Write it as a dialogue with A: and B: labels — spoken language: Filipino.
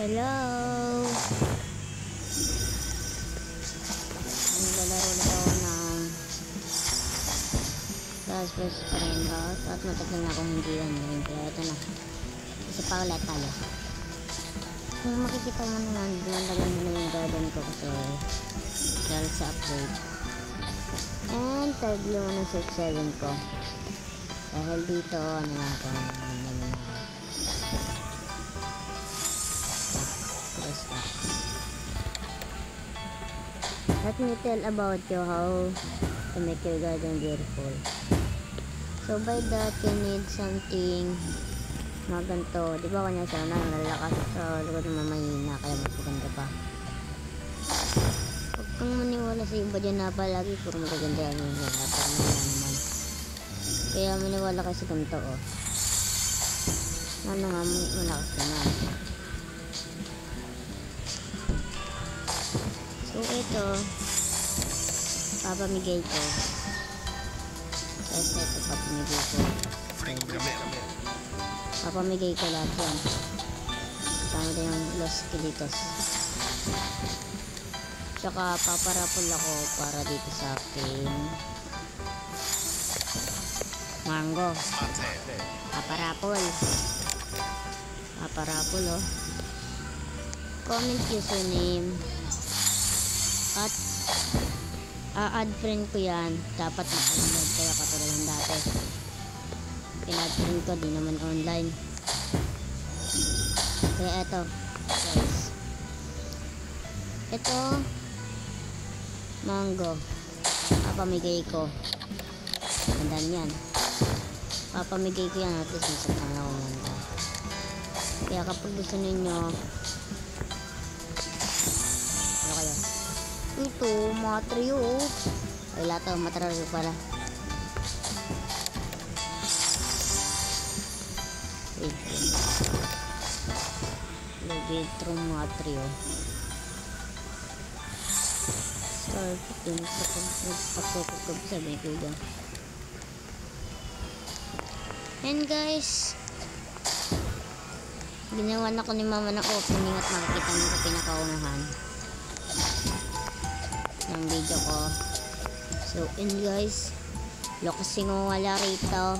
A: Hello! Naglalaro na ako ng Last Place Parenhouse at matagal na akong hindi yan kaya ito na. Isa pa ulit tayo. Kung makikita mo naman, dumadagan mo na yung garden ko kasi dahil sa upgrade. And third yung ng search 7 ko. Dahil dito, ano na ako, let me tell about you how to make your garden beautiful. So by that, you need something mga ganito. Di ba kanya siya na nalalakas sa likod ng mamahina kaya mas maganda pa. Huwag kang maniwala sa iba dyan na palagi puro magaganda yan yun. Parang naman. Kaya maniwala ka sa ganito oh. Ano nga malakas ka na. So ito papamigay ko. Tapos ito papamigay ko. Papamigay ko lahat yan. Kasama din yung Los Kilitos. Tsaka paparapol ako para dito sa aking mango. Paparapol. Paparapol oh. Comment username. At add friend ko yan. Dapat naka-download kaya katulad ng dati. Pin-add friend ko, di naman online. Kaya eto guys. Ito mango. Papamigay ko. Gandaan yan. Papamigay ko yan at least masaktan ako manda. Kaya kapag gusto ninyo ano kayo? Ito, mga trio. Ay, lahat ang matraryo pala. Wait. Bedroom mga trio. Start dun sa pagpapagpag sabi ko dyan. And guys, ginawa na ko ni mama ng opening at makikita nyo sa pinakaunahan ng video ko. So, and guys, lokasing wala rito.